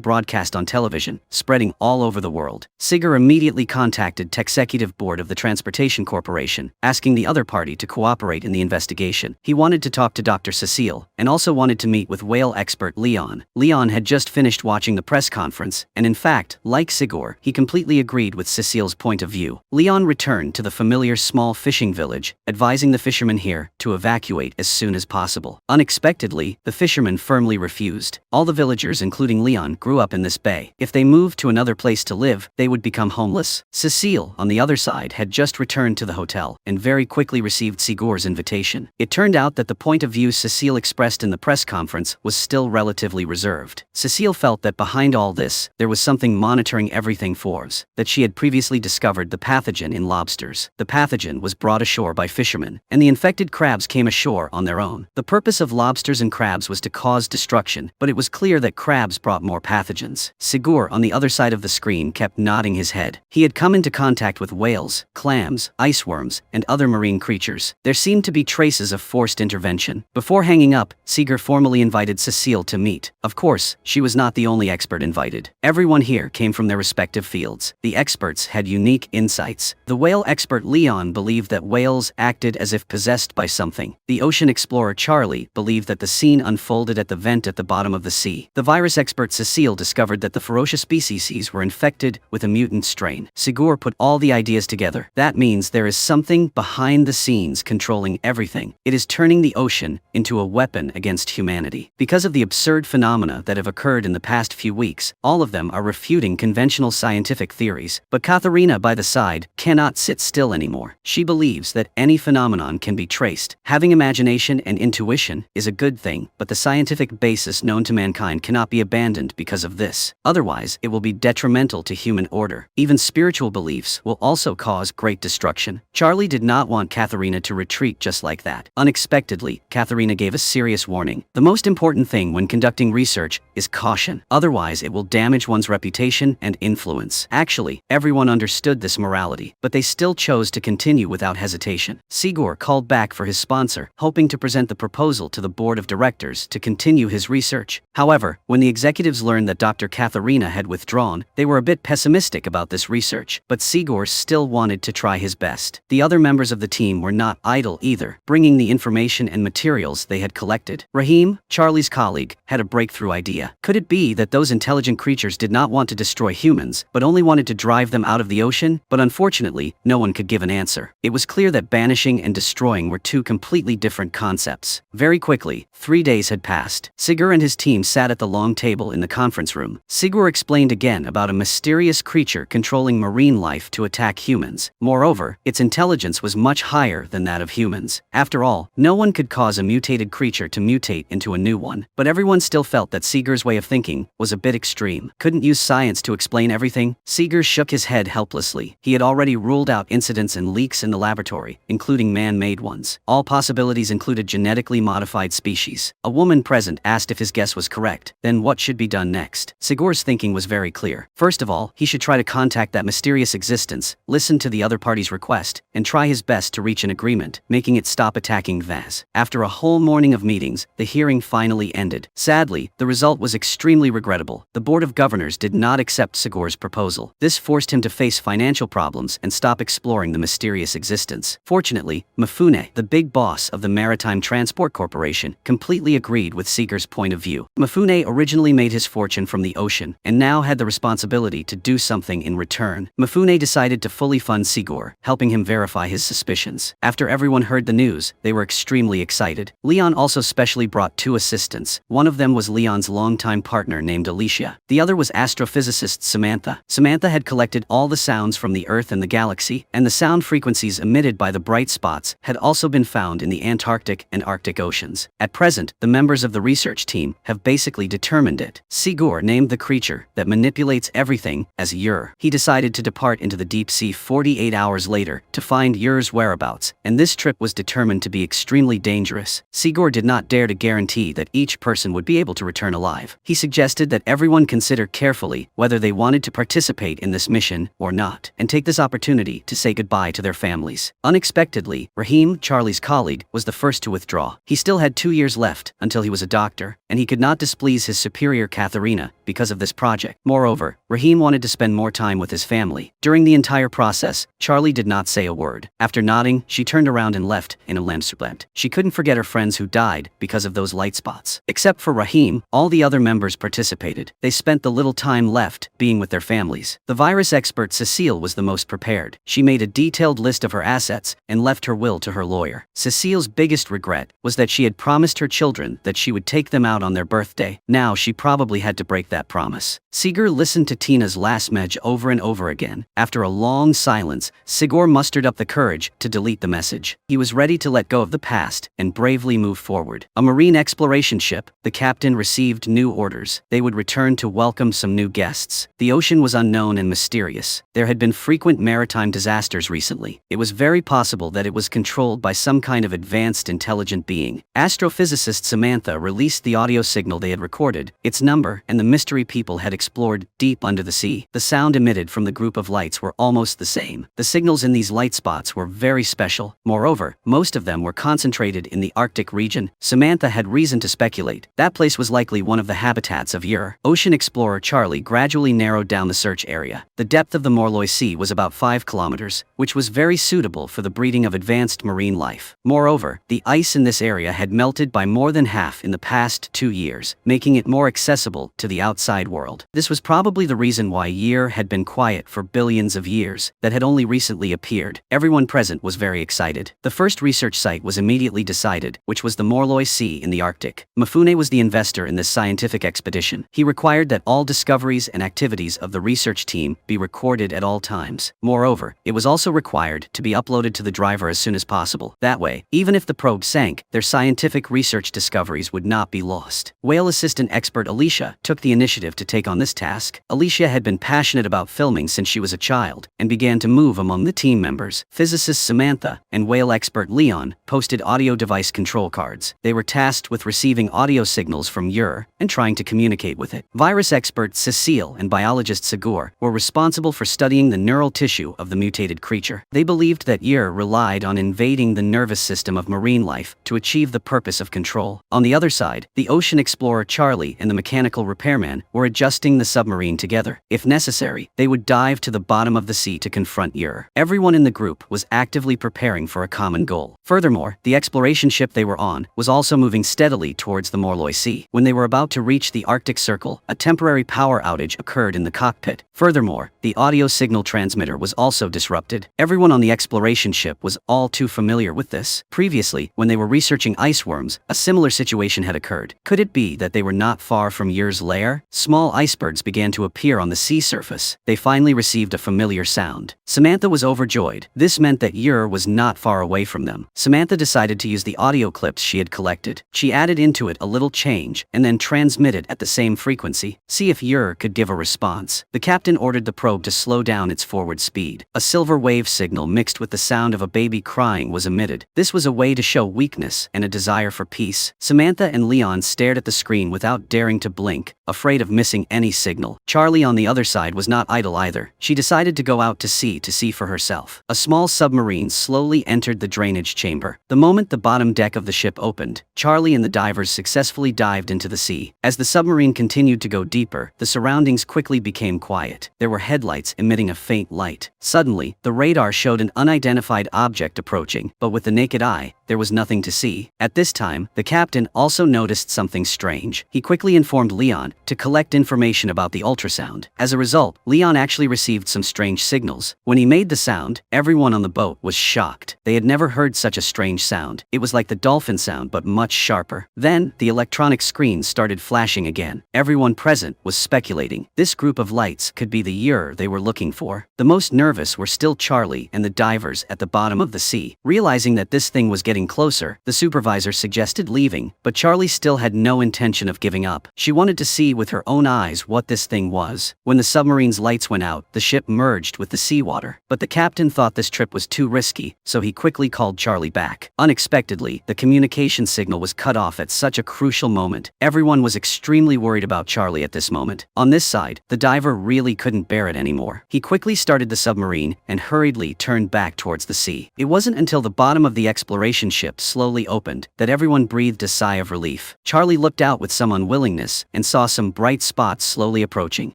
broadcast on television, spreading all over the world. Siger immediately contacted the executive board of the Transportation Corporation, asking the other party to cooperate in the investigation. He wanted to talk to Dr. Cecile, and also wanted to meet with whale expert Leon. Leon had just finished watching the press conference, and in fact, like Siger, he completely agreed with Cecile's point of view. Leon returned to the familiar small fishing village, advising the fishermen here to evacuate as soon as possible. Unexpectedly, the fishermen firmly refused. All the villagers, including Leon, grew up in this bay. If they moved to another place to live, they would become homeless. Cecile, on the other side, had just returned to the hotel, and very quickly received Sigur's invitation. It turned out that the point of view Cecile expressed in the press conference was still relatively reserved. Cecile felt that behind all this, there was something monitoring everything for us, that she had previously discovered the pathogen in lobsters. The pathogen was brought ashore by fishermen, and the infected crabs came ashore on their own. The purpose of lobsters and crabs was to cause destruction, but it was clear that crabs brought more pathogens. Sigur, on the other side of the screen, kept nodding his head. He had come into contact with whales, clams, iceworms, and other marine creatures. There seemed to be traces of forced intervention. Before hanging up, Siger formally invited Cecile to meet. Of course, she was not the only expert invited. Everyone here came from their respective fields. The experts had unique insights. The whale expert Leon believed that whales acted as if possessed by something. The ocean explorer Charlie believed that the scene unfolded at the vent at the bottom of the sea. The virus expert Cecile discovered that the ferocious species were infected with a mutant strain. Sigur put all the ideas together. That means there is something behind the scenes controlling everything. It is turning the ocean into a weapon against humanity. Because of the absurd phenomena that have occurred in the past few weeks, all of them are refuting conventional scientific theories. But Katharina, by the side, cannot sit still anymore. She believes that any phenomenon can be traced. Having imagination and intuition is a good thing, but the scientific basis known to mankind cannot be abandoned because of this. Otherwise, it will be detrimental to human order. Even spiritual beliefs will also cause great destruction. Charlie did not want Katharina to retreat just like that. Unexpectedly, Katharina gave a serious warning. The most important thing when conducting research is caution. Otherwise, it will damage one's reputation and influence. Actually, everyone understood this morality, but they still chose to continue without hesitation. Sigur called back for his sponsor, hoping to present the proposal to the board of directors to continue his research. However, when the executives learned that Dr. Katharina had withdrawn, they were a bit pessimistic about this research, but Sigur still wanted to try his best. The other members of the team were not idle either, bringing the information and materials they had collected. Rahim, Charlie's colleague, had a breakthrough idea. Could it be that those intelligent creatures did not want to destroy humans, but only wanted to drive them out of the ocean? But unfortunately, no one could give an answer. It was clear that banishing and destroying were two completely different concepts. Very quickly, 3 days had passed. Sigur and his team sat at the long table in the conference room. Sigur explained again about a mysterious creature controlling marine life to attack humans. Moreover, its intelligence was much higher than that of humans. After all, no one could cause a mutated creature to mutate into a new one. But everyone still felt that Sigur's way of thinking was a bit extreme. Couldn't use science to explain everything? Siger shook his head helplessly. He had already ruled out incidents and leaks in the laboratory, including man-made ones. All possibilities included genetically modified species. A woman present asked if his guess was correct. Then what should be done next? Sigur's thinking was very clear. First of all, he should try to contact that mysterious existence, listen to the other party's request, and try his best to reach an agreement, making it stop attacking Vaz. After a whole morning of meetings, the hearing finally ended. Sadly, the result was extremely regrettable. The Board of Governors did not accept Sigur's proposal. This forced him to face financial problems and stop exploring the mysterious existence. Fortunately, Mifune, the big boss of the Maritime Transport Corporation, completely agreed with Sigur's point of view. Mifune originally made his fortune from the ocean, and now had the responsibility to do something in return. Mifune decided to fully fund Sigur, helping him verify his suspicions. After everyone heard the news, they were extremely excited. Leon also specially brought 2 assistants. One of them was Leon's longtime partner named Alicia. The other was astrophysicist Samantha. Samantha had collected all the sounds from the Earth and the galaxy, and the sound frequencies emitted by the bright spots had also been found in the Antarctic and Arctic oceans. At present, the members of the research team have basically determined it. Sigur named the creature that manipulates everything as Ur. He decided to depart into the deep sea 48 hours later to find Ur's whereabouts, and this trip was determined to be extremely dangerous. Sigur did not dare to guarantee that each person would be able to return alive. alive. He suggested that everyone consider carefully whether they wanted to participate in this mission or not, and take this opportunity to say goodbye to their families. Unexpectedly, Rahim, Charlie's colleague, was the first to withdraw. He still had 2 years left until he was a doctor, and he could not displease his superior Katharina because of this project. Moreover, Rahim wanted to spend more time with his family. During the entire process, Charlie did not say a word. After nodding, she turned around and left in a lampsublet. She couldn't forget her friends who died because of those light spots. Except for Rahim, all the other members participated. They spent the little time left being with their families. The virus expert Cecile was the most prepared. She made a detailed list of her assets and left her will to her lawyer. Cecile's biggest regret was that she had promised her children that she would take them out on their birthday. Now she probably had to break that promise. Sigur listened to Tina's last message over and over again. After a long silence, Sigur mustered up the courage to delete the message. He was ready to let go of the past and bravely move forward. A marine exploration ship, the captain received new orders. They would return to welcome some new guests. The ocean was unknown and mysterious. There had been frequent maritime disasters recently. It was very possible that it was controlled by some kind of advanced intelligent being. Astrophysicist Samantha released the audio signal they had recorded, its number, and the mystery people had explored deep under the sea. The sound emitted from the group of lights were almost the same. The signals in these light spots were very special. Moreover, most of them were concentrated in the Arctic region. Samantha had reason to speculate that place was likely one of the habitats of Ur. Ocean explorer Charlie gradually narrowed down the search area. The depth of the Morloi Sea was about 5 kilometers, which was very suitable for the breeding of advanced marine life. Moreover, the ice in this area had melted by more than half in the past 2 years, making it more accessible to the outside world. This was probably the reason why Ur had been quiet for billions of years, that had only recently appeared. Everyone present was very excited. The first research site was immediately decided, which was the Morloi Sea in the Arctic. Mifune was the investor in this scientific expedition. He required that all discoveries and activities of the research team be recorded at all times. Moreover, it was also required to be uploaded to the driver as soon as possible. That way, even if the probe sank, their scientific research discoveries would not be lost. Whale assistant expert Alicia took the initiative to take on this task. Alicia had been passionate about filming since she was a child, and began to move among the team members. Physicist Samantha and whale expert Leon posted audio device control cards. They were tasked with receiving audio signals from Ur and trying to communicate with it. Virus expert Cecile and biologist Sigur were responsible for studying the neural tissue of the mutated creature. They believed that Ur relied on invading the nervous system of marine life to achieve the purpose of control. On the other side, the ocean explorer Charlie and the mechanical repairman were adjusting the submarine together. If necessary, they would dive to the bottom of the sea to confront Ur. Everyone in the group was actively preparing for a common goal. Furthermore, the exploration ship they were on was also moving steadily towards the Morloi Sea. When they were about to reach the Arctic Circle, a temporary power outage occurred in the cockpit. Furthermore, the audio signal transmitter was also disrupted. Everyone on the exploration ship was all too familiar with this. Previously, when they were researching ice worms, a similar situation had occurred. Could it be that they were not far from Ur's lair? Small icebergs began to appear on the sea surface. They finally received a familiar sound. Samantha was overjoyed. This meant that Ur was not far away from them. Samantha decided to use the audio clips she had collected. She added into it a little change and then transmitted at the same frequency. See if Ur could give a response. The captain ordered the probe to slow down its forward speed. A silver wave signal mixed with the sound of a baby crying was emitted. This was a way to show weakness and a desire for peace. Samantha and Leon stared at the screen without daring to blink, afraid of missing any signal. Charlie on the other side was not idle either. She decided to go out to see for herself. A small submarine slowly entered the drainage chamber. The moment the bottom deck of the ship opened, Charlie and the divers successfully dived into the sea. As the submarine continued to go deeper, the surroundings quickly became quiet. There were headlights emitting a faint light. Suddenly, the radar showed an unidentified object approaching, but with the naked eye, there was nothing to see. At this time, the captain also noticed something strange. He quickly informed Leon to collect information about the ultrasound. As a result, Leon actually received some strange signals. When he made the sound, everyone on the boat was shocked. They had never heard such a strange sound. It was like the dolphin sound but much sharper. Then, the electronic screen started flashing again. Everyone present was speculating. This group of lights could be the Ur they were looking for. The most nervous were still Charlie and the divers at the bottom of the sea. Realizing that this thing was getting getting closer, the supervisor suggested leaving, but Charlie still had no intention of giving up. She wanted to see with her own eyes what this thing was. When the submarine's lights went out, the ship merged with the seawater. But the captain thought this trip was too risky, so he quickly called Charlie back. Unexpectedly, the communication signal was cut off at such a crucial moment. Everyone was extremely worried about Charlie at this moment. On this side, the diver really couldn't bear it anymore. He quickly started the submarine and hurriedly turned back towards the sea. It wasn't until the bottom of the exploration ship slowly opened that everyone breathed a sigh of relief. Charlie looked out with some unwillingness and saw some bright spots slowly approaching.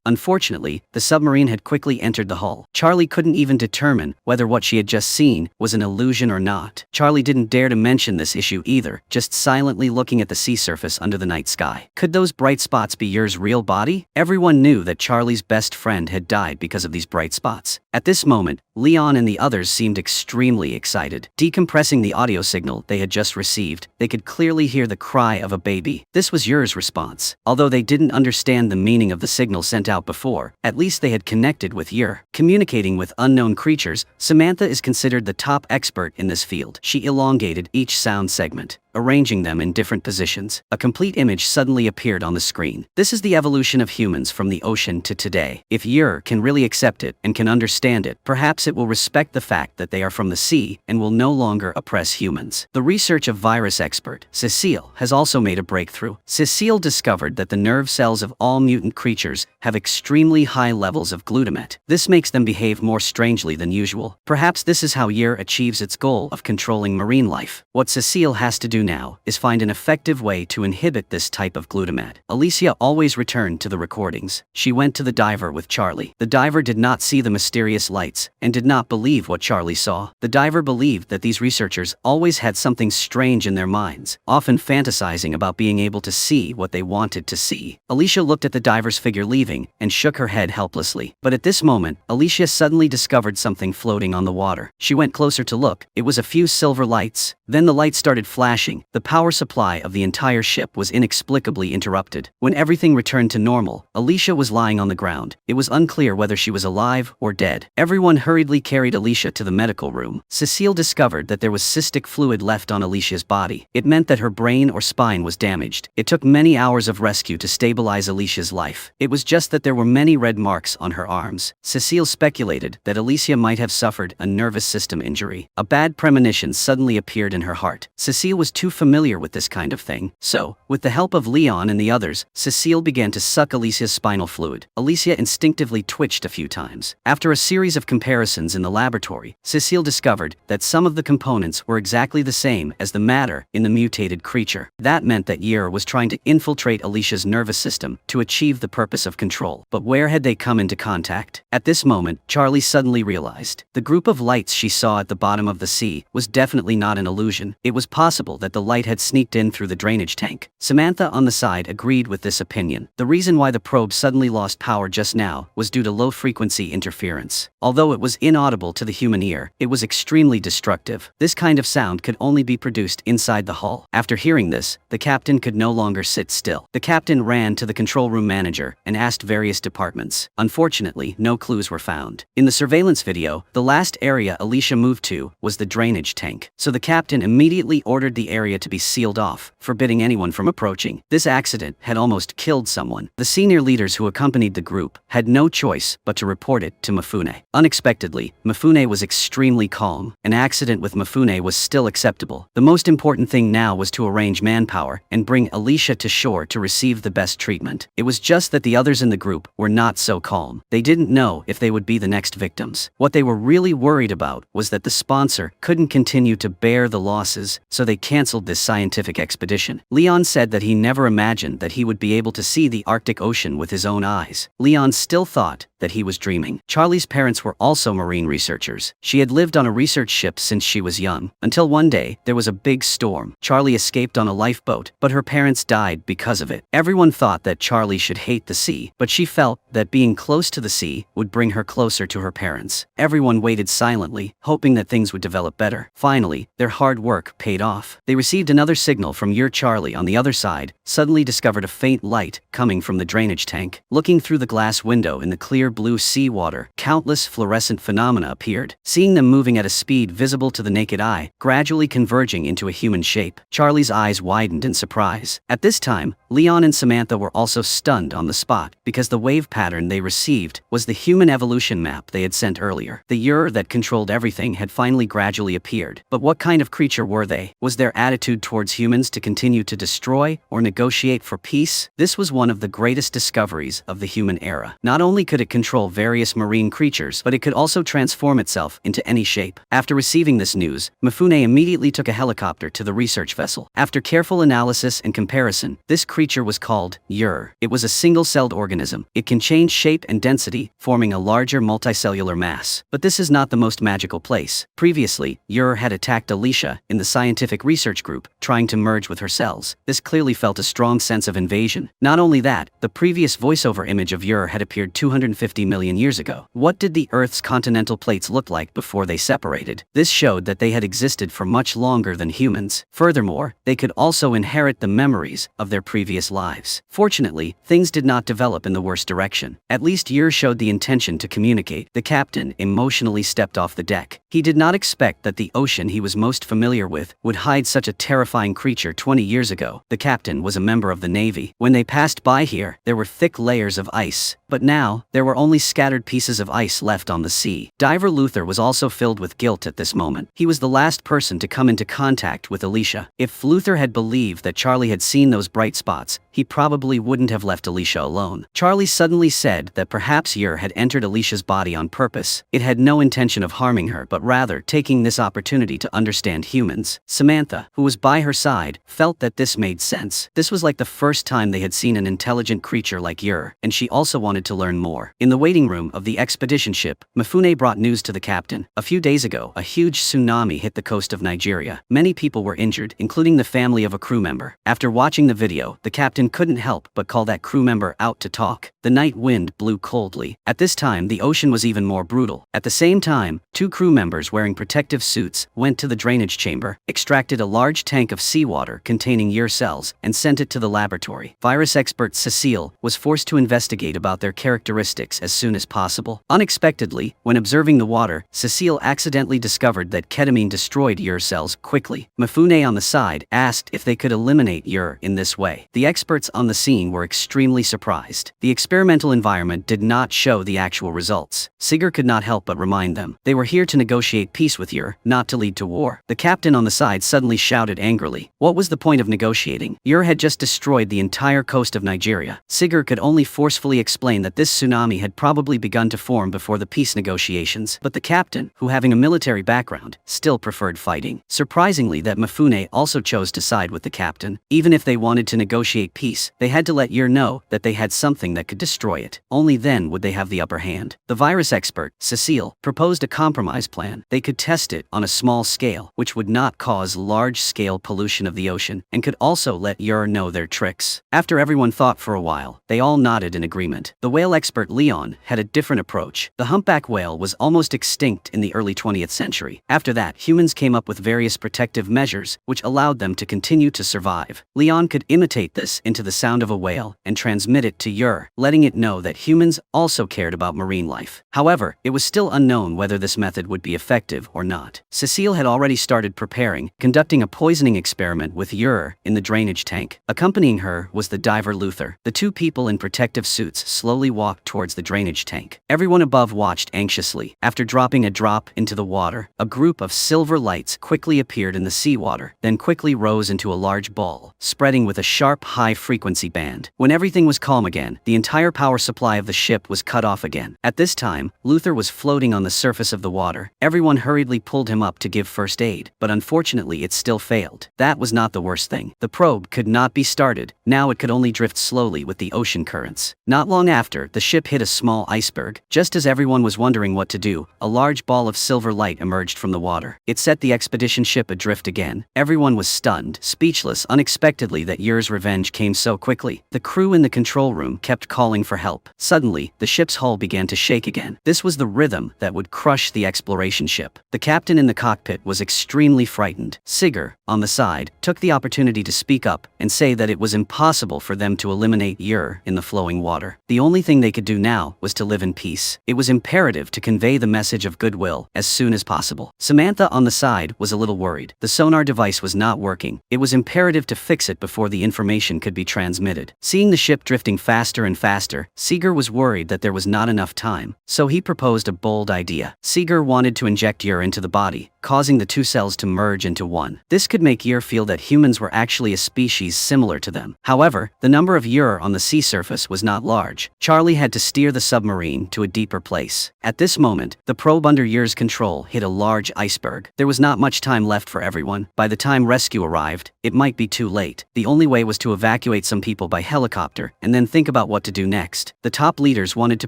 Unfortunately, the submarine had quickly entered the hull. Charlie couldn't even determine whether what she had just seen was an illusion or not. Charlie didn't dare to mention this issue either, just silently looking at the sea surface under the night sky. Could those bright spots be Yur's real body? Everyone knew that Charlie's best friend had died because of these bright spots. At this moment, Leon and the others seemed extremely excited. Decompressing the audio signal they had just received, they could clearly hear the cry of a baby. This was Yur's response. Although they didn't understand the meaning of the signal sent out before, at least they had connected with Yur. Communicating with unknown creatures, Samantha is considered the top expert in this field. She elongated each sound segment, arranging them in different positions. A complete image suddenly appeared on the screen. This is the evolution of humans from the ocean to today. If Yur can really accept it and can understand it, perhaps it will respect the fact that they are from the sea and will no longer oppress humans. The research of virus expert Cecile has also made a breakthrough. Cecile discovered that the nerve cells of all mutant creatures have extremely high levels of glutamate. This makes them behave more strangely than usual. Perhaps this is how Yur achieves its goal of controlling marine life. What Cecile has to do now is find an effective way to inhibit this type of glutamate. Alicia always returned to the recordings. She went to the diver with Charlie. The diver did not see the mysterious lights and did not believe what Charlie saw. The diver believed that these researchers always had something strange in their minds, often fantasizing about being able to see what they wanted to see. Alicia looked at the diver's figure leaving and shook her head helplessly. But at this moment, Alicia suddenly discovered something floating on the water. She went closer to look. It was a few silver lights. Then the lights started flashing. The power supply of the entire ship was inexplicably interrupted. When everything returned to normal, Alicia was lying on the ground. It was unclear whether she was alive or dead. Everyone hurriedly carried Alicia to the medical room. Cecile discovered that there was cystic fluid left on Alicia's body. It meant that her brain or spine was damaged. It took many hours of rescue to stabilize Alicia's life. It was just that there were many red marks on her arms. Cecile speculated that Alicia might have suffered a nervous system injury. A bad premonition suddenly appeared in her heart. Cecile was too familiar with this kind of thing. So, with the help of Leon and the others, Cecile began to suck Alicia's spinal fluid. Alicia instinctively twitched a few times. After a series of comparisons in the laboratory, Cecile discovered that some of the components were exactly the same as the matter in the mutated creature. That meant that Yur was trying to infiltrate Alicia's nervous system to achieve the purpose of control. But where had they come into contact? At this moment, Charlie suddenly realized the group of lights she saw at the bottom of the sea was definitely not an illusion. It was possible that the light had sneaked in through the drainage tank. Samantha on the side agreed with this opinion. The reason why the probe suddenly lost power just now was due to low-frequency interference. Although it was inaudible to the human ear, it was extremely destructive. This kind of sound could only be produced inside the hull. After hearing this, the captain could no longer sit still. The captain ran to the control room manager and asked various departments. Unfortunately, no clues were found. In the surveillance video, the last area Alicia moved to was the drainage tank. So the captain immediately ordered the area to be sealed off, forbidding anyone from approaching. This accident had almost killed someone. The senior leaders who accompanied the group had no choice but to report it to Mifune. Unexpectedly, Mifune was extremely calm. An accident with Mifune was still acceptable. The most important thing now was to arrange manpower and bring Alicia to shore to receive the best treatment. It was just that the others in the group were not so calm. They didn't know if they would be the next victims. What they were really worried about was that the sponsor couldn't continue to bear the losses, so they canceled this scientific expedition. Leon said that he never imagined that he would be able to see the Arctic Ocean with his own eyes. Leon still thought that he was dreaming. Charlie's parents were also marine researchers. She had lived on a research ship since she was young, until one day there was a big storm. Charlie escaped on a lifeboat, but her parents died because of it. Everyone thought that Charlie should hate the sea, but she felt that being close to the sea would bring her closer to her parents. Everyone waited silently, hoping that things would develop better. Finally, their hard work paid off. They received another signal from Yur. Charlie on the other side suddenly discovered a faint light coming from the drainage tank. Looking through the glass window in the clear blue seawater, countless fluorescent phenomena appeared, seeing them moving at a speed visible to the naked eye, gradually converging into a human shape. Charlie's eyes widened in surprise. At this time, Leon and Samantha were also stunned on the spot, because the wave pattern they received was the human evolution map they had sent earlier. The Ur that controlled everything had finally gradually appeared. But what kind of creature were they? Was their attitude towards humans to continue to destroy or negotiate for peace? This was one of the greatest discoveries of the human era. Not only could it control various marine creatures, but it could also transform itself into any shape. After receiving this news, Mifune immediately took a helicopter to the research vessel. After careful analysis and comparison, this creature was called Ur. It was a single-celled organism. It can change shape and density, forming a larger multicellular mass. But this is not the most magical place. Previously, Ur had attacked Alicia in the scientific research group, trying to merge with her cells. This clearly felt a strong sense of invasion. Not only that, the previous voiceover image of Ur had appeared 250 million years ago. What did the Earth's continental plates look like before they separated? This showed that they had existed for much longer than humans. Furthermore, they could also inherit the memories of their previous lives. Fortunately, things did not develop in the worst direction. At least Ur showed the intention to communicate. The captain emotionally stepped off the deck. He did not expect that the ocean he was most familiar with would hide such a terrifying creature 20 years ago. The captain was a member of the Navy. When they passed by here, there were thick layers of ice. But now, there were only scattered pieces of ice left on the sea. Diver Luther was also filled with guilt at this moment. He was the last person to come into contact with Alicia. If Luther had believed that Charlie had seen those bright spots, he probably wouldn't have left Alicia alone. Charlie suddenly said that perhaps Ur had entered Alicia's body on purpose. It had no intention of harming her, but rather taking this opportunity to understand humans. Samantha, who was by her side, felt that this made sense. This was like the first time they had seen an intelligent creature like Ur, and she also wanted to learn more. In the waiting room of the expedition ship, Mifune brought news to the captain. A few days ago, a huge tsunami hit the coast of Nigeria. Many people were injured, including the family of a crew member. After watching the video, the captain couldn't help but call that crew member out to talk. The night wind blew coldly. At this time, the ocean was even more brutal. At the same time, two crew members wearing protective suits went to the drainage chamber, extracted a large tank of seawater containing Ur cells, and sent it to the laboratory. Virus expert Cecile was forced to investigate about their characteristics as soon as possible. Unexpectedly, when observing the water, Cecile accidentally discovered that ketamine destroyed Ur cells quickly. Mifune on the side asked if they could eliminate Ur in this way. The experts on the scene were extremely surprised. The experimental environment did not show the actual results. Sigurd could not help but remind them. They were here to negotiate peace with Ur, not to lead to war. The captain on the side suddenly shouted angrily. What was the point of negotiating? Ur had just destroyed the entire coast of Nigeria. Sigurd could only forcefully explain that this tsunami had probably begun to form before the peace negotiations. But the captain, who having a military background, still preferred fighting. Surprisingly, that Mifune also chose to side with the captain. Even if they wanted to negotiate peace, they had to let Ur know that they had something that could destroy it. Only then would they have the upper hand. The virus expert, Cecile, proposed a compromise plan. They could test it on a small scale, which would not cause large-scale pollution of the ocean, and could also let Ur know their tricks. After everyone thought for a while, they all nodded in agreement. The whale expert Leon had a different approach. The humpback whale was almost extinct in the early 20th century. After that, humans came up with various protective measures, which allowed them to continue to survive. Leon could imitate this into the sound of a whale and transmit it to Ur, letting it know that humans also cared about marine life. However, it was still unknown whether this method would be effective or not. Cecile had already started preparing, conducting a poisoning experiment with Ur in the drainage tank. Accompanying her was the diver Luther. The two people in protective suits slowly walked towards the drainage tank. Everyone above watched anxiously. After dropping a drop into the water, a group of silver lights quickly appeared in the seawater, then quickly rose into a large ball, spreading with a sharp high-frequency band. When everything was calm again, the entire power supply of the ship was cut off again. At this time, Luther was floating on the surface of the water. Everyone hurriedly pulled him up to give first aid, but unfortunately it still failed. That was not the worst thing. The probe could not be started. Now it could only drift slowly with the ocean currents. Not long after, the ship hit a small iceberg. Just as everyone was wondering what to do, a large ball of silver light emerged from the water. It set the expedition ship adrift again. Everyone was stunned, speechless. Unexpectedly, that Ur's revenge came came so quickly. The crew in the control room kept calling for help. Suddenly, the ship's hull began to shake again. This was the rhythm that would crush the exploration ship. The captain in the cockpit was extremely frightened. Sigurd, on the side, took the opportunity to speak up and say that it was impossible for them to eliminate Ur in the flowing water. The only thing they could do now was to live in peace. It was imperative to convey the message of goodwill as soon as possible. Samantha on the side was a little worried. The sonar device was not working. It was imperative to fix it before the information could be transmitted. Seeing the ship drifting faster and faster, Sigurd was worried that there was not enough time. So he proposed a bold idea. Sigurd wanted to inject Ur into the body, causing the two cells to merge into one. This could make Ur feel that humans were actually a species similar to them. However, the number of Ur on the sea surface was not large. Charlie had to steer the submarine to a deeper place. At this moment, the probe under Ur's control hit a large iceberg. There was not much time left for everyone. By the time rescue arrived, it might be too late. The only way was to evacuate some people by helicopter and then think about what to do next. The top leaders wanted to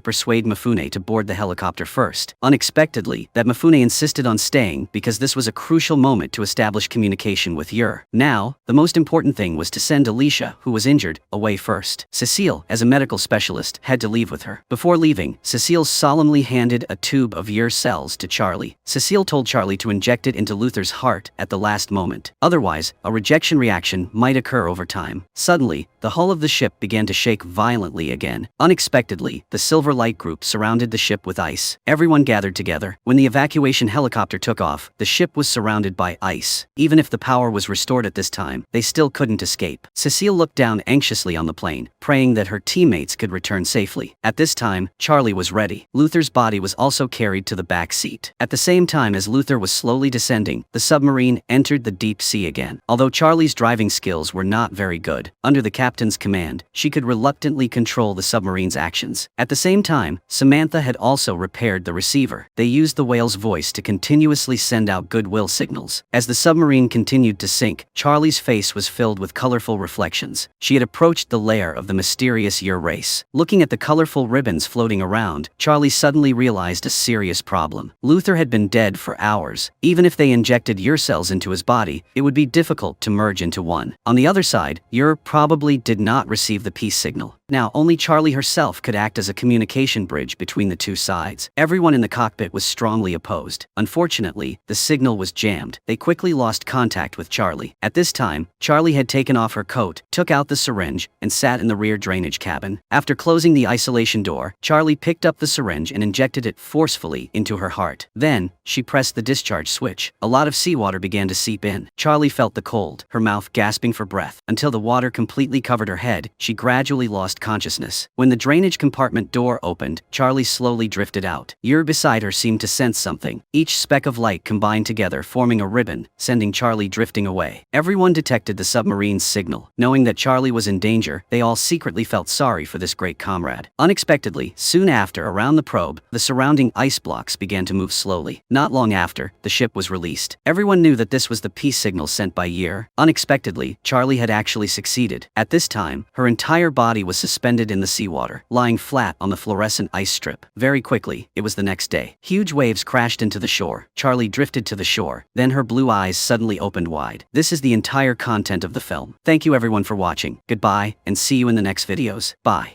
persuade Mifune to board the helicopter first. Unexpectedly, that Mifune insisted on staying because this was a crucial moment to establish communication with Ur. Now, the most important thing was to send Alicia, who was injured, away first. Cecile, as a medical specialist, had to leave with her. Before leaving, Cecile solemnly handed a tube of Ur cells to Charlie. Cecile told Charlie to inject it into Luther's heart at the last moment. Otherwise, a rejection reaction might occur over time. Suddenly, the hull of the ship began to shake violently again. Unexpectedly, the Silver Light group surrounded the ship with ice. Everyone gathered together. When the evacuation helicopter took off, the ship was surrounded by ice. Even if the power was restored at this time, they still couldn't escape. Cecile looked down anxiously on the plane, praying that her teammates could return safely. At this time, Charlie was ready. Luther's body was also carried to the back seat. At the same time as Luther was slowly descending, the submarine entered the deep sea again. Although Charlie's driving skills were not very good, under the captain's command, she could reluctantly control the submarine's actions. At the same time, Samantha had also repaired the receiver. They used the whale's voice to continuously send out goodwill signals. As the submarine continued to sink, Charlie's face was filled with colorful reflections. She had approached the lair of the mysterious Ur race. Looking at the colorful ribbons floating around, Charlie suddenly realized a serious problem. Luther had been dead for hours. Even if they injected Ur cells into his body, it would be difficult to merge into one. On the other side, Ur probably did not receive the peace signal. Now, only Charlie herself could act as a communication bridge between the two sides. Everyone in the cockpit was strongly opposed. Unfortunately, the signal was jammed. They quickly lost contact with Charlie. At this time, Charlie had taken off her coat, took out the syringe, and sat in the rear drainage cabin. After closing the isolation door, Charlie picked up the syringe and injected it forcefully into her heart. Then, she pressed the discharge switch. A lot of seawater began to seep in. Charlie felt the cold, her mouth gasping for breath. Until the water completely covered her head, she gradually lost consciousness. When the drainage compartment door opened, Charlie slowly drifted out. Ur beside her seemed to sense something. Each speck of light combined together, forming a ribbon, sending Charlie drifting away. Everyone detected the submarine's signal. Knowing that Charlie was in danger, they all secretly felt sorry for this great comrade. Unexpectedly, soon after, around the probe, the surrounding ice blocks began to move slowly. Not long after, the ship was released. Everyone knew that this was the peace signal sent by Ur. Unexpectedly, Charlie had actually succeeded. At this time, her entire body was suspended in the seawater, lying flat on the fluorescent ice strip. Very quickly, it was the next day. Huge waves crashed into the shore. Charlie drifted to the shore. Then her blue eyes suddenly opened wide. This is the entire content of the film. Thank you everyone for watching. Goodbye, and see you in the next videos. Bye.